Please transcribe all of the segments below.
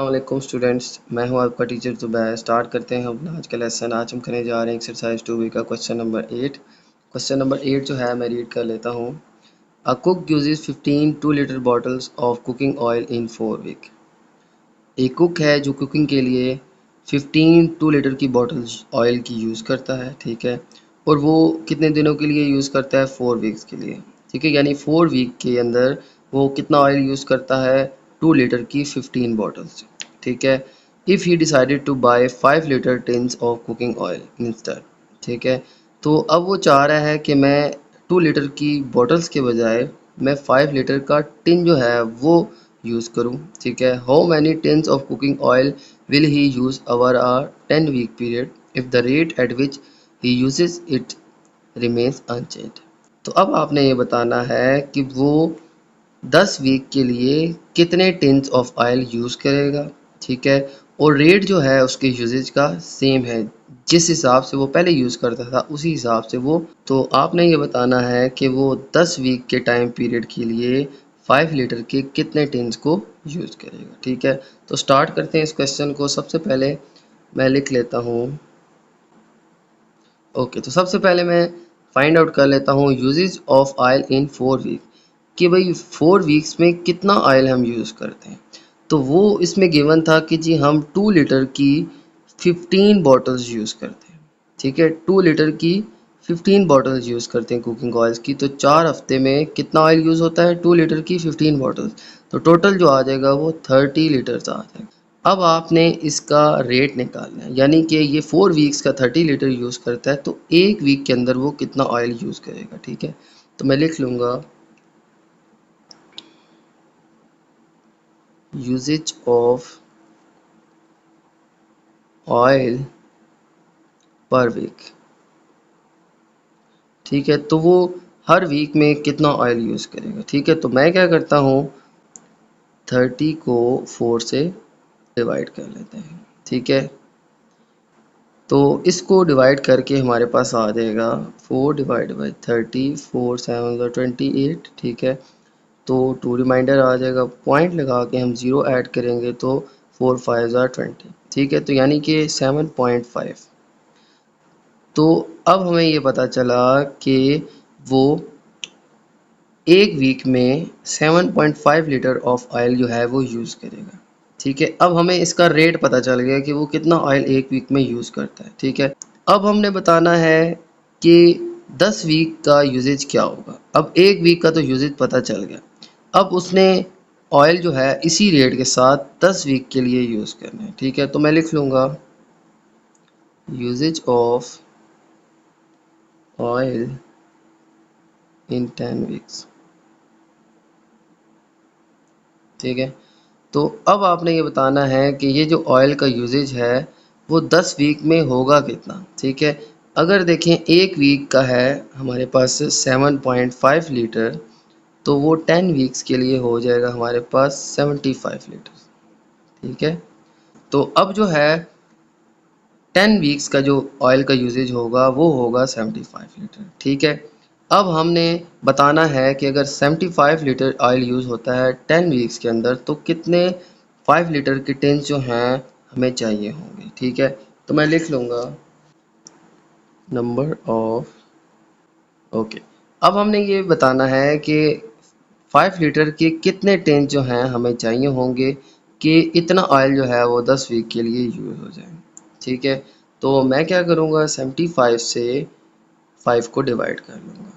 अस्सलाम स्टूडेंट्स, मैं हूं आपका टीचर ज़ुबैर। स्टार्ट करते हैं अपना आज का लेसन। आज हम करने जा रहे हैं एक्सरसाइज 2 का क्वेश्चन नंबर 8। क्वेश्चन नंबर 8 जो है मैं रीड कर लेता हूं। A cook uses 15 2 litre bottles of cooking oil in 4 week. एक कुक है जो कुकिंग के लिए 15 2 लीटर की बॉटल्स ऑयल की यूज़ करता है, ठीक है। और वो कितने दिनों के लिए यूज़ करता है? 4 वीक्स के लिए, ठीक है। यानी 4 वीक के अंदर वो कितना ऑयल यूज़ करता है? 2 लीटर की 15 बॉटल्स, ठीक है। If he decided to buy 5 litre tins of cooking oil instead, ठीक है। तो अब वो चाह रहा है कि मैं 2 लीटर की बॉटल्स के बजाय मैं 5 लीटर का टिन जो है वो यूज़ करूँ, ठीक है। How many tins of cooking oil will he use over a 10 week period if the rate at which he uses it remains unchanged. तो अब आपने ये बताना है कि वो 10 वीक के लिए कितने टिन्स ऑफ ऑयल यूज़ करेगा, ठीक है। और रेट जो है उसके यूजेज का सेम है, जिस हिसाब से वो पहले यूज़ करता था उसी हिसाब से वो। तो आपने ये बताना है कि वो 10 वीक के टाइम पीरियड के लिए 5 लीटर के कितने टिन्स को यूज़ करेगा, ठीक है। तो स्टार्ट करते हैं इस क्वेश्चन को। सबसे पहले मैं लिख लेता हूँ। ओके, तो सबसे पहले मैं फाइंड आउट कर लेता हूँ usage of oil in 4 week, कि भाई 4 वीक्स में कितना ऑयल हम यूज़ करते हैं। तो वो इसमें गिवन था कि जी हम 2 लीटर की 15 बॉटल्स यूज़ करते हैं, ठीक है। 2 लीटर की 15 बॉटल्स यूज़ करते हैं कुकिंग ऑयल्स की। तो 4 हफ्ते में कितना ऑयल यूज़ होता है? 2 लीटर की 15 बॉटल्स। तो टोटल जो आ जाएगा वो 30 लीटर्स आ जाएगा। अब आपने इसका रेट निकालना है, यानी कि ये 4 वीक्स का 30 लीटर यूज़ करता है, तो एक वीक के अंदर वो कितना ऑयल यूज़ करेगा, ठीक है। तो मैं लिख लूँगा usage of oil per week, ठीक है। तो वो हर वीक में कितना ऑयल यूज़ करेगा, ठीक है। तो मैं क्या करता हूँ, 30 को 4 से डिवाइड कर लेते हैं, ठीक है। तो इसको डिवाइड करके हमारे पास आ जाएगा 4 डिवाइड बाई 30, 4 7 28, ठीक है। तो 2 रिमाइंडर आ जाएगा, पॉइंट लगा के हम 0 ऐड करेंगे तो 4 5 20, ठीक है। तो यानी कि 7.5। तो अब हमें ये पता चला कि वो एक वीक में 7.5 लीटर ऑफ ऑयल जो है वो यूज़ करेगा, ठीक है। अब हमें इसका रेट पता चल गया कि वो कितना ऑयल एक वीक में यूज़ करता है, ठीक है। अब हमने बताना है कि 10 वीक का यूजेज क्या होगा। अब एक वीक का तो यूजेज पता चल गया, अब उसने ऑयल जो है इसी रेट के साथ 10 वीक के लिए यूज़ करना है, ठीक है। तो मैं लिख लूँगा usage of oil in 10 weeks, ठीक है। तो अब आपने ये बताना है कि ये जो ऑयल का यूजेज है वो 10 वीक में होगा कितना, ठीक है। अगर देखें एक वीक का है हमारे पास 7.5 लीटर, तो वो 10 वीक्स के लिए हो जाएगा हमारे पास 75 लीटर, ठीक है। तो अब जो है 10 वीक्स का जो ऑयल का यूजेज होगा वो होगा 75 लीटर, ठीक है। अब हमने बताना है कि अगर 75 लीटर ऑयल यूज़ होता है 10 वीक्स के अंदर, तो कितने 5 लीटर के टिन्स जो हैं हमें चाहिए होंगे, ठीक है। तो मैं लिख लूँगा नंबर ऑफ, ओके। अब हमने ये बताना है कि 5 लीटर के कितने टिन जो हैं हमें चाहिए होंगे कि इतना ऑयल जो है वो 10 वीक के लिए यूज़ हो जाए, ठीक है। तो मैं क्या करूँगा, 75 से 5 को डिवाइड कर लूँगा,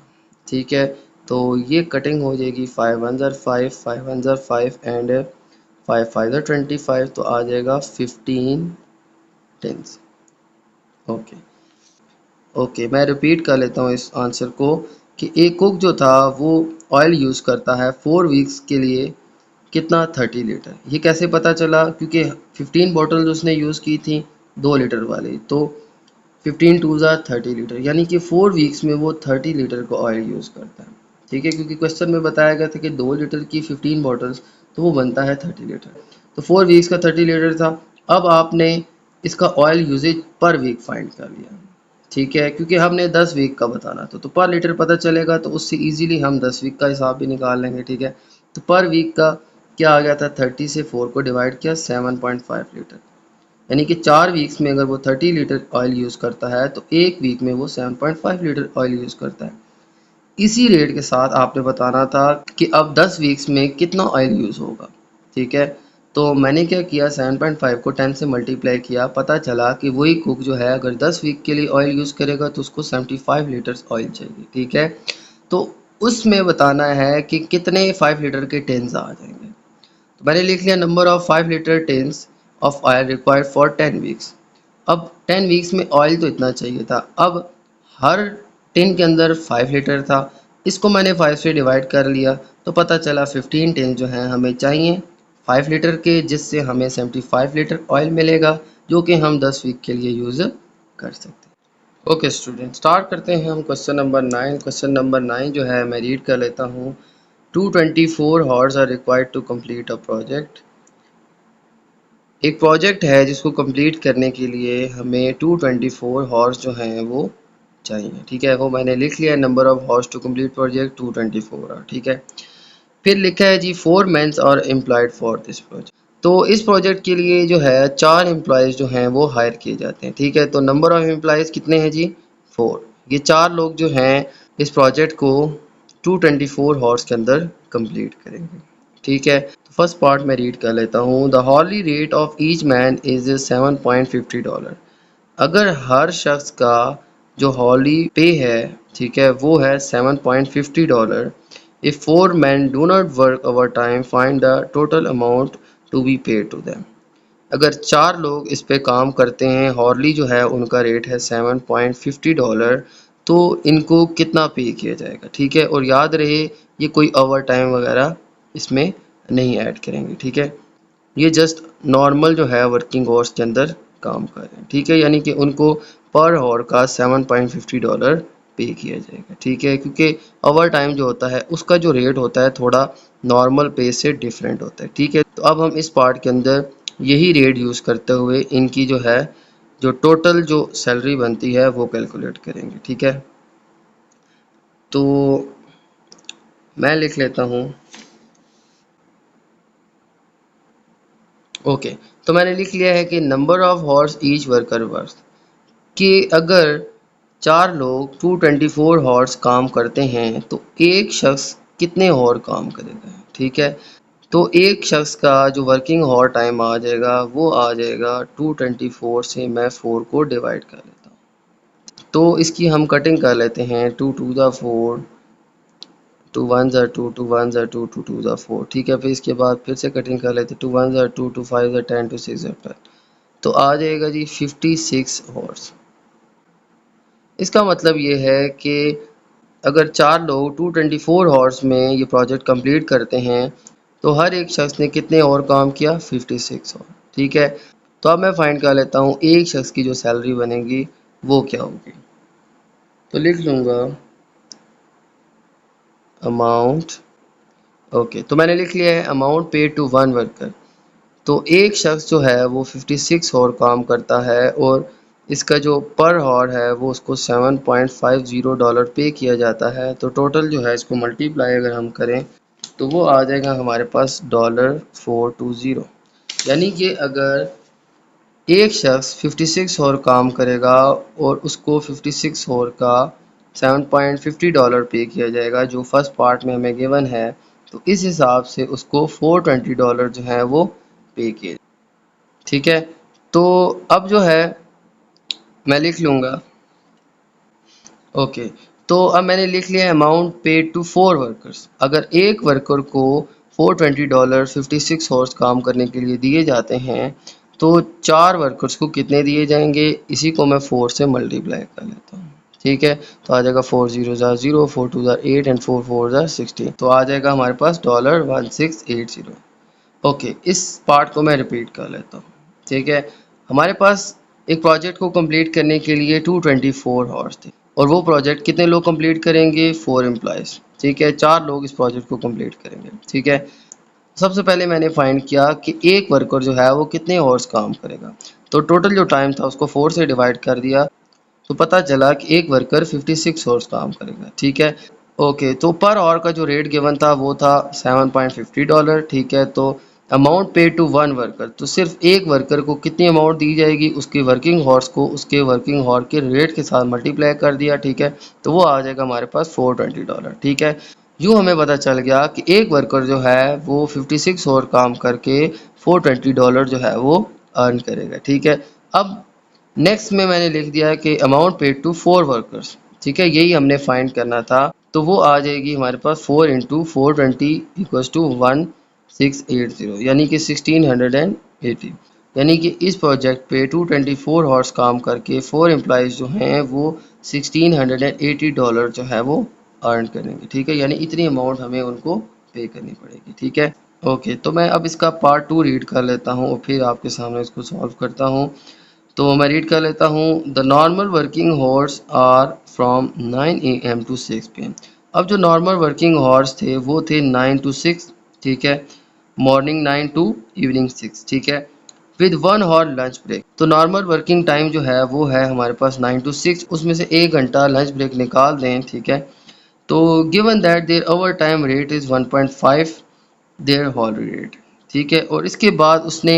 ठीक है। तो ये कटिंग हो जाएगी, 5 1 ज़र 5, 5 1 ज़र 5 एंड 5 5 ज़र 25, तो आ जाएगा 15 टिन्स। ओके ओके, मैं रिपीट कर लेता हूँ इस आंसर को कि एक कुक जो था वो ऑयल यूज़ करता है 4 वीक्स के लिए कितना? 30 लीटर। ये कैसे पता चला? क्योंकि 15 बॉटल्स उसने यूज़ की थी 2 लीटर वाली, तो 15 2 ज़ा 30 लीटर, यानी कि 4 वीक्स में वो 30 लीटर का ऑयल यूज़ करता है, ठीक है। क्योंकि क्वेश्चन में बताया गया था कि 2 लीटर की 15 बॉटल्स, तो वो बनता है 30 लीटर। तो 4 वीक्स का 30 लीटर था। अब आपने इसका oil usage per week find कर लिया, ठीक है। क्योंकि हमने 10 वीक का बताना था, तो पर लीटर पता चलेगा तो उससे इजीली हम 10 वीक का हिसाब भी निकाल लेंगे, ठीक है। तो पर वीक का क्या आ गया था, 30 से 4 को डिवाइड किया 7.5 लीटर, यानी कि 4 वीक्स में अगर वो 30 लीटर ऑयल यूज़ करता है तो एक वीक में वो 7.5 लीटर ऑयल यूज़ करता है। इसी रेट के साथ आपने बताना था कि अब 10 वीक्स में कितना ऑयल यूज़ होगा। ठीक है, तो मैंने क्या किया, 7.5 को 10 से मल्टीप्लाई किया, पता चला कि वही कुक जो है अगर 10 वीक के लिए ऑयल यूज़ करेगा तो उसको 75 लीटर्स ऑयल चाहिए। ठीक है, तो उसमें बताना है कि कितने 5 लीटर के टिन्स आ जाएंगे। तो मैंने लिख लिया number of 5 litre tins of oil required for 10 weeks. अब 10 वीक्स में ऑयल तो इतना चाहिए था, अब हर टिन के अंदर 5 लीटर था, इसको मैंने 5 से डिवाइड कर लिया तो पता चला 15 टिन जो हैं हमें चाहिए 5 लीटर के, जिससे हमें 75 लीटर ऑयल मिलेगा जो कि हम 10 वीक के लिए यूज़ कर सकते हैं। ओके स्टूडेंट, स्टार्ट करते हैं हम क्वेश्चन नंबर 9। क्वेश्चन नंबर 9 जो है मैं रीड कर लेता हूँ। 224 hours are required to complete a project. एक प्रोजेक्ट है जिसको कंप्लीट करने के लिए हमें 224 हॉर्स जो हैं वो चाहिए। ठीक है, वो मैंने लिख लिया, number of hours to complete project 224 are. ठीक है, फिर लिखा है जी 4 men are employed for this project. तो इस प्रोजेक्ट के लिए जो है 4 एम्प्लॉयज़ जो हैं वो हायर किए जाते हैं। ठीक है, तो नंबर ऑफ एम्प्लॉयज़ कितने हैं जी, 4। ये 4 लोग जो हैं इस प्रोजेक्ट को 224 हॉर्स के अंदर कंप्लीट करेंगे। ठीक है, तो फर्स्ट पार्ट मैं रीड कर लेता हूँ। The hourly rate of each man is $7.50। अगर हर शख्स का जो हॉली पे है, ठीक है, वो है $7.50। If 4 men do not work overtime, find the total amount to be paid to them। अगर 4 लोग इस पे काम करते हैं, हॉर्ली जो है उनका रेट है $7.50, तो इनको कितना पे किया जाएगा। ठीक है, और याद रहे ये कोई ओवर टाइम वगैरह इसमें नहीं ऐड करेंगे। ठीक है, ये जस्ट नॉर्मल जो है वर्किंग आवर्स के अंदर काम कर रहे हैं। ठीक है, यानी कि उनको पर आवर का $7.50 पे किया जाएगा। ठीक है, क्योंकि ओवर टाइम जो होता है उसका जो रेट होता है थोड़ा नॉर्मल पे से डिफरेंट होता है। ठीक है, तो अब हम इस पार्ट के अंदर यही रेट यूज़ करते हुए इनकी जो है जो टोटल जो सैलरी बनती है वो कैलकुलेट करेंगे। ठीक है, तो मैं लिख लेता हूँ। ओके, तो मैंने लिख लिया है कि number of horse each worker works, कि अगर 4 लोग 224 हॉर्स काम करते हैं तो एक शख्स कितने हॉर काम करेगा। ठीक है, तो एक शख्स का जो वर्किंग हॉर टाइम आ जाएगा वो आ जाएगा 224 से मैं 4 को डिवाइड कर लेता हूँ, तो इसकी हम कटिंग कर लेते हैं। 2 2 ज़ा 4, 2 1 ज़ा 2, 2 1 ज़ा 2, 2 2 ज़ा 4। ठीक है, फिर इसके बाद फिर से कटिंग कर लेते हैं। 2 1 ज़ा 2, 2 5 ज़ा 10, 2 6 ज़ा 12, तो आ जाएगा जी 56 हॉर्स। इसका मतलब ये है कि अगर 4 लोग 224 हॉर्स में ये प्रोजेक्ट कंप्लीट करते हैं तो हर एक शख्स ने कितने और काम किया, 56 और। ठीक है, तो अब मैं फाइंड कर लेता हूँ एक शख्स की जो सैलरी बनेगी वो क्या होगी। तो लिख लूँगा अमाउंट। ओके, तो मैंने लिख लिया है amount paid to one worker. तो एक शख्स जो है वो 56 हॉर काम करता है और इसका जो पर हॉर है वो उसको $7.50 पे किया जाता है। तो टोटल जो है इसको मल्टीप्लाई अगर हम करें तो वो आ जाएगा हमारे पास $420। यानी कि अगर एक शख्स 56 हॉर काम करेगा और उसको 56 हॉर का $7.50 पे किया जाएगा जो फर्स्ट पार्ट में हमें गिवन है, तो इस हिसाब से उसको $420 जो है वो पे किए। ठीक है, तो अब जो है मैं लिख लूँगा। ओके, तो अब मैंने लिख लिया अमाउंट पेड टू 4 वर्कर्स। अगर एक वर्कर को $420 56 हॉर्स काम करने के लिए दिए जाते हैं तो 4 वर्कर्स को कितने दिए जाएंगे, इसी को मैं 4 से मल्टीप्लाई कर लेता हूँ। ठीक है, तो आ जाएगा 4 0 ज़ा 0, 4 2 ज़ा 8 एंड 4 4 ज़ा 16, तो आ जाएगा हमारे पास $1680। ओके, इस पार्ट को मैं रिपीट कर लेता हूँ। ठीक है, हमारे पास एक प्रोजेक्ट को कंप्लीट करने के लिए 224 हॉर्स थे और वो प्रोजेक्ट कितने लोग कंप्लीट करेंगे, 4 एम्प्लॉयज़। ठीक है, 4 लोग इस प्रोजेक्ट को कंप्लीट करेंगे। ठीक है, सबसे पहले मैंने फाइंड किया कि एक वर्कर जो है वो कितने हॉर्स काम करेगा, तो टोटल जो टाइम था उसको 4 से डिवाइड कर दिया तो पता चला कि एक वर्कर 56 हॉर्स काम करेगा। ठीक है, ओके, तो पर आवर का जो रेट गिवन था वो था $7.50, ठीक है। तो अमाउंट पे टू वन वर्कर, तो सिर्फ एक वर्कर को कितनी अमाउंट दी जाएगी, उसके वर्किंग हॉर्स को उसके वर्किंग हॉर के रेट के साथ मल्टीप्लाई कर दिया, ठीक है। तो वो आ जाएगा हमारे पास $420, ठीक है। यूँ हमें पता चल गया कि एक वर्कर जो है वो 56 और काम करके $420 जो है वो अर्न करेगा, ठीक है। अब नेक्स्ट में मैंने लिख दिया है कि अमाउंट पेड टू 4 वर्कर्स, ठीक है, यही हमने फाइंड करना था। तो वो आ जाएगी हमारे पास 4 इंटू 420 इक्वल्स टू 1680, यानी कि 1680। यानी कि इस प्रोजेक्ट पे 224 हॉर्स काम करके 4 एम्प्लॉयज़ जो हैं वो $1680 जो है वो अर्न करेंगे, ठीक है। यानी इतनी अमाउंट हमें उनको पे करनी पड़ेगी, ठीक है। ओके, तो मैं अब इसका पार्ट 2 रीड कर लेता हूँ और फिर आपके सामने इसको सॉल्व करता हूँ। तो मैं रीड कर लेता हूँ। The normal working hours are from 9 AM to 6 PM। अब जो नॉर्मल वर्किंग हॉर्स थे वो थे 9 to 6, ठीक है, मॉर्निंग 9 to इवनिंग 6, ठीक है, विद 1 hour लंच ब्रेक। तो नॉर्मल वर्किंग टाइम जो है वो है हमारे पास 9 to 6, उसमें से 1 घंटा लंच ब्रेक निकाल दें, ठीक है। तो given that their overtime rate is 1.5 their hourly rate, ठीक है। और इसके बाद उसने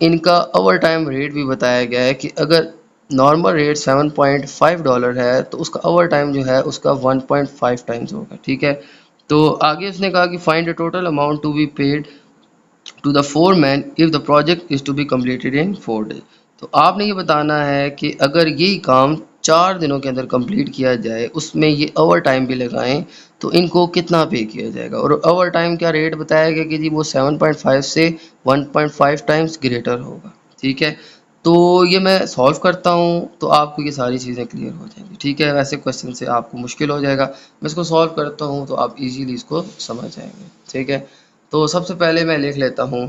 इनका ओवर टाइम रेट भी बताया गया है कि अगर नॉर्मल रेट $7.5 है तो उसका ओवर टाइम जो है उसका 1.5 टाइम्स होगा, ठीक है। तो आगे उसने कहा कि find the total amount to be paid to the foreman if the project is to be completed in 4 days। तो आपने ये बताना है कि अगर यही काम 4 दिनों के अंदर कंप्लीट किया जाए, उसमें ये ओवर टाइम भी लगाएं, तो इनको कितना पे किया जाएगा। और ओवर टाइम का रेट बताया गया कि जी वो 7.5 से 1.5 टाइम्स ग्रेटर होगा, ठीक है। तो ये मैं सॉल्व करता हूँ तो आपको ये सारी चीज़ें क्लियर हो जाएंगी, ठीक है। वैसे क्वेश्चन से आपको मुश्किल हो जाएगा, मैं इसको सॉल्व करता हूँ तो आप इजीली इसको समझ जाएंगे, ठीक है। तो सबसे पहले मैं लिख लेता हूँ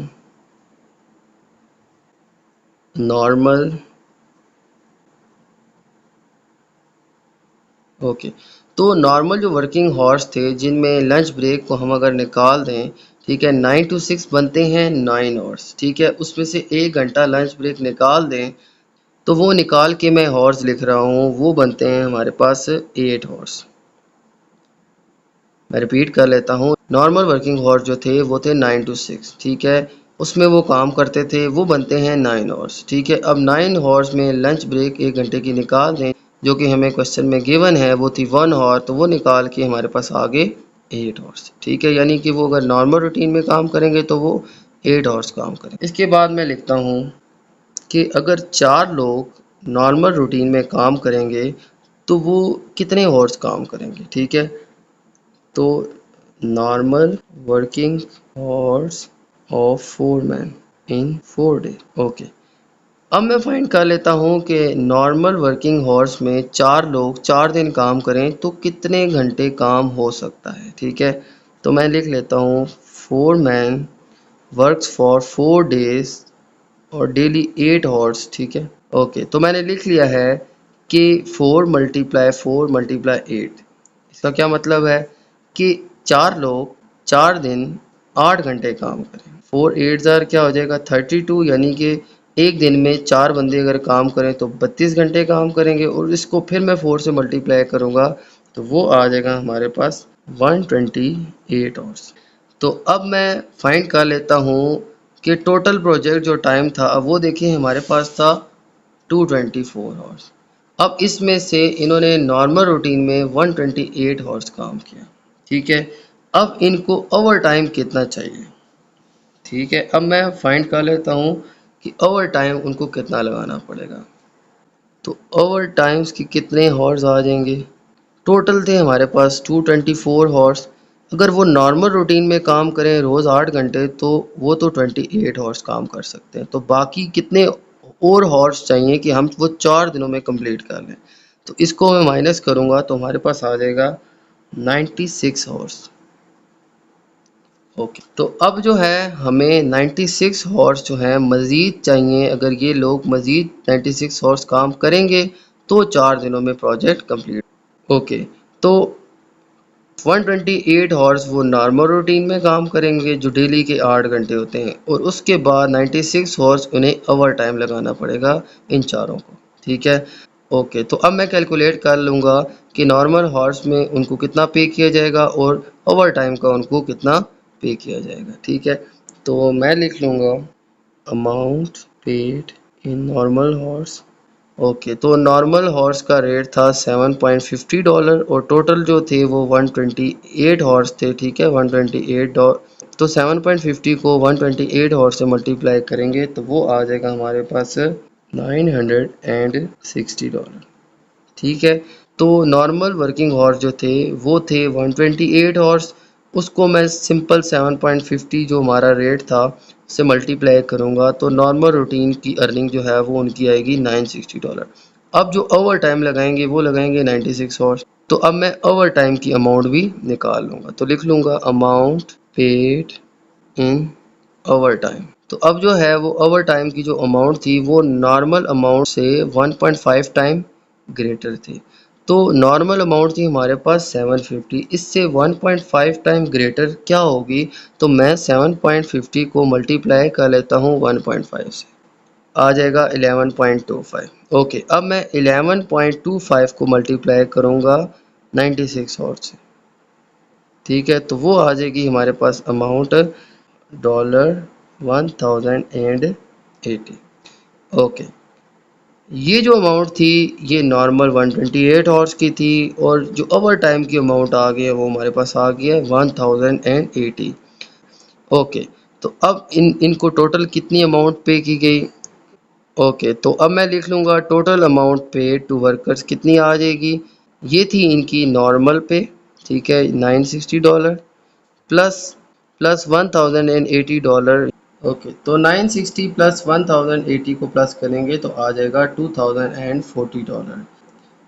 नॉर्मल। ओके, तो नॉर्मल जो वर्किंग हॉर्स थे जिनमें लंच ब्रेक को हम अगर निकाल दें, ठीक है, 9 to 6 बनते हैं 9 hours, ठीक है, उसमें से 1 घंटा लंच ब्रेक निकाल दें, तो वो निकाल के मैं हॉर्स लिख रहा हूँ, वो बनते हैं हमारे पास 8 हॉर्स। मैं रिपीट कर लेता हूँ, नॉर्मल वर्किंग हॉर्स जो थे वो थे 9 to 6, ठीक है, उसमें वो काम करते थे, वो बनते हैं 9 हॉर्स, ठीक है। अब 9 हॉर्स में लंच ब्रेक 1 घंटे की निकाल दें, जो कि हमें क्वेश्चन में गिवन है, वो थी 1 hour, तो वो निकाल के हमारे पास आगे 8 हॉर्स, ठीक है। यानी कि वो अगर नॉर्मल रूटीन में काम करेंगे तो वो 8 हॉर्स काम करेंगे। इसके बाद मैं लिखता हूँ कि अगर 4 लोग नॉर्मल रूटीन में काम करेंगे तो वो कितने हॉर्स काम करेंगे, ठीक है। तो normal working horse of 4 man in 4 day. Okay, अब मैं फाइंड कर लेता हूँ कि नॉर्मल वर्किंग हॉर्स में 4 लोग 4 दिन काम करें तो कितने घंटे काम हो सकता है, ठीक है। तो मैं लिख लेता हूँ 4 मैन वर्क्स फॉर 4 days और डेली 8 हॉर्स, ठीक है। ओके, तो मैंने लिख लिया है कि 4 × 4 × 8, इसका क्या मतलब है कि 4 लोग 4 दिन 8 घंटे काम करें। 4 8 ज़ार क्या हो जाएगा 32, यानी कि एक दिन में 4 बंदे अगर काम करें तो 32 घंटे काम करेंगे, और इसको फिर मैं 4 से मल्टीप्लाई करूँगा तो वो आ जाएगा हमारे पास 128 आवर्स। तो अब मैं फाइंड कर लेता हूँ कि टोटल प्रोजेक्ट जो टाइम था, अब वो देखिए हमारे पास था 224 आवर्स। अब इसमें से इन्होंने नॉर्मल रूटीन में 128 हॉर्स काम किया, ठीक है। अब इनको ओवर टाइम कितना चाहिए, ठीक है। अब मैं फाइंड कर लेता हूँ कि ओवर टाइम उनको कितना लगाना पड़ेगा। तो ओवर टाइम्स की कितने हॉर्स आ जाएंगे, टोटल थे हमारे पास 224 हॉर्स। अगर वो नॉर्मल रूटीन में काम करें रोज़ 8 घंटे तो वो तो 28 हॉर्स काम कर सकते हैं। तो बाकी कितने और हॉर्स चाहिए कि हम वो 4 दिनों में कंप्लीट कर लें। तो इसको मैं माइनस करूँगा तो हमारे पास आ जाएगा 96 हॉर्स। ओके, तो अब जो है हमें 96 हॉर्स जो है मज़ीद चाहिए। अगर ये लोग मज़ीद 96 हॉर्स काम करेंगे तो 4 दिनों में प्रोजेक्ट कंप्लीट। ओके, तो 128 हॉर्स वो नॉर्मल रूटीन में काम करेंगे जो डेली के 8 घंटे होते हैं, और उसके बाद 96 हॉर्स उन्हें ओवर टाइम लगाना पड़ेगा इन चारों को, ठीक है। ओके, तो अब मैं कैलकुलेट कर लूँगा कि नॉर्मल हॉर्स में उनको कितना पे किया जाएगा और ओवर टाइम का उनको कितना पे किया जाएगा। ठीक है, तो मैं लिख लूँगा amount paid in normal horse. Okay, तो नॉर्मल हॉर्स का रेट था $7.50 और टोटल जो थे वो 128 हॉर्स थे। ठीक है, 128 तो 7.50 को 128 हॉर्स से मल्टीप्लाई करेंगे तो वो आ जाएगा हमारे पास $960। ठीक है, तो नॉर्मल वर्किंग हॉर्स जो थे वो थे 128 हॉर्स, उसको मैं सिंपल 7.50 जो हमारा रेट था उससे मल्टीप्लाई करूँगा तो नॉर्मल रूटीन की अर्निंग जो है वो उनकी आएगी $960। अब जो ओवर टाइम लगाएंगे वो लगाएंगे 96 हॉर्स। तो अब मैं ओवर टाइम की अमाउंट भी निकाल लूँगा, तो लिख लूँगा amount paid in over time. तो अब जो है वो ओवर टाइम की जो अमाउंट थी वो नॉर्मल अमाउंट से 1.5 टाइम ग्रेटर थी। तो नॉर्मल अमाउंट थी हमारे पास 750, इससे 1.5 टाइम ग्रेटर क्या होगी, तो मैं 7.50 को मल्टीप्लाई कर लेता हूँ 1.5 से, आ जाएगा 11.25। ओके, अब मैं 11.25 को मल्टीप्लाई करूँगा 96 हॉर्स से। ठीक है, तो वो आ जाएगी हमारे पास अमाउंट $1080। ओके, ये जो अमाउंट थी ये नॉर्मल 128 हॉर्स की थी और जो ओवर टाइम की अमाउंट आ गई है वो हमारे पास आ गई है 1080। ओके, तो अब इनको टोटल कितनी अमाउंट पे की गई। ओके, तो अब मैं लिख लूँगा total amount paid to workers कितनी आ जाएगी। ये थी इनकी नॉर्मल पे, ठीक है, $960 प्लस प्लस $1080। ओके, तो 960 प्लस 1080 को प्लस करेंगे तो आ जाएगा $2040।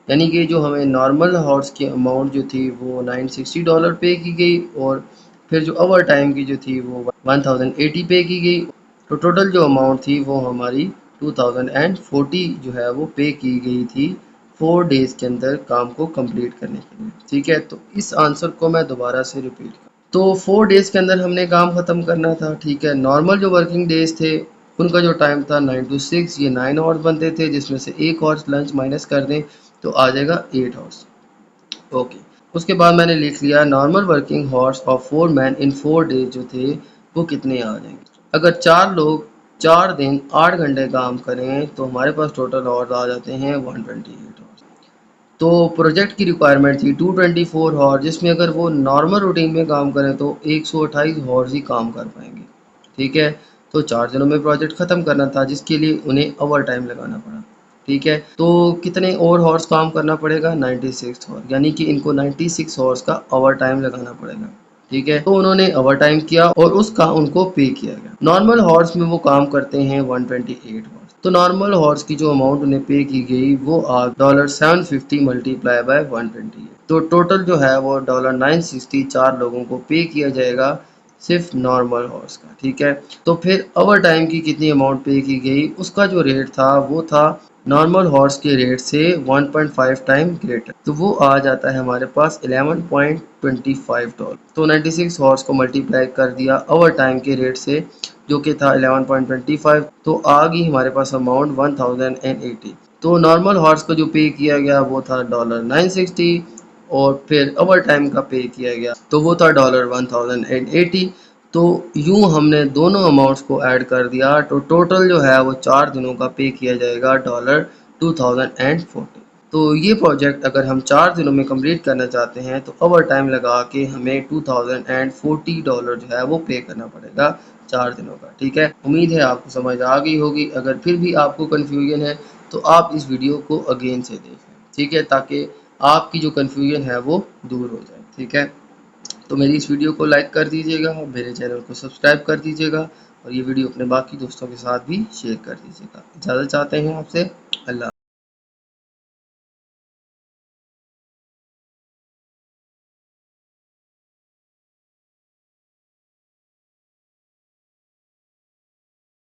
यानी कि जो हमें नॉर्मल हॉर्स की अमाउंट जो थी वो $960 पे की गई और फिर जो ओवर टाइम की जो थी वो 1080 पे की गई। तो टोटल जो अमाउंट थी वो हमारी 2040 जो है वो पे की गई थी 4 डेज़ के अंदर काम को कंप्लीट करने के लिए। ठीक है, तो इस आंसर को मैं दोबारा से रिपीट कर, तो 4 डेज़ के अंदर हमने काम ख़त्म करना था। ठीक है, नॉर्मल जो वर्किंग डेज़ थे उनका जो टाइम था 9 to 6, ये 9 आवर्स बनते थे जिसमें से 1 आवर्स लंच माइनस कर दें तो आ जाएगा 8 आवर्स। ओके, उसके बाद मैंने लिख लिया normal working horse of 4 man in 4 days जो थे वो कितने आ जाएंगे। अगर 4 लोग 4 दिन 8 घंटे काम करें तो हमारे पास टोटल आवर्स आ जाते हैं 128 आवर्स। तो प्रोजेक्ट की रिक्वायरमेंट थी 224 हॉर्स, जिसमें अगर वो नॉर्मल रूटीन में काम करें तो 128 हॉर्स ही काम कर पाएंगे। ठीक है, तो 4 दिनों में प्रोजेक्ट ख़त्म करना था जिसके लिए उन्हें ओवर टाइम लगाना पड़ा। ठीक है, तो कितने और हॉर्स काम करना पड़ेगा, 96 हॉर्स, यानी कि इनको 96 हॉर्स का ओवर टाइम लगाना पड़ेगा। ठीक है, तो उन्होंने ओवर टाइम किया और उसका उनको पे किया गया। नॉर्मल हॉर्स में वो काम करते हैं 128 हॉर्स, तो नॉर्मल हॉर्स की जो अमाउंट उन्हें पे की गई वो आ $750 मल्टीप्लाई बाय 128, तो टोटल जो है वो $960 4 लोगों को पे किया जाएगा सिर्फ नॉर्मल हॉर्स का। ठीक है, तो फिर ओवर टाइम की कितनी अमाउंट पे की गई, उसका जो रेट था वो था नॉर्मल हॉर्स के रेट से 1.5 टाइम ग्रेटर, तो वो आ जाता है हमारे पास $11.25। तो 96 हॉर्स को मल्टीप्लाई कर दिया ओवर टाइम के रेट से जो कि था 11.25, तो आ गई हमारे पास अमाउंट 1080। तो नॉर्मल हॉर्स को जो पे किया गया वो था $960 और फिर ओवर टाइम का पे किया गया तो वो था $1080। तो यूं हमने दोनों अमाउंट्स को ऐड कर दिया तो टोटल जो है वो 4 दिनों का पे किया जाएगा $2040। तो ये प्रोजेक्ट अगर हम 4 दिनों में कंप्लीट करना चाहते हैं तो ओवर टाइम लगा के हमें $2040 जो है वो पे करना पड़ेगा 4 दिनों का। ठीक है, उम्मीद है आपको समझ आ गई होगी। अगर फिर भी आपको कन्फ्यूजन है तो आप इस वीडियो को अगेन से देखें। ठीक है, ताकि आपकी जो कन्फ्यूजन है वो दूर हो जाए। ठीक है, तो मेरी इस वीडियो को लाइक कर दीजिएगा, मेरे चैनल को सब्सक्राइब कर दीजिएगा और ये वीडियो अपने बाकी दोस्तों के साथ भी शेयर कर दीजिएगा। इजाज़त चाहते हैं आपसे, अल्लाह।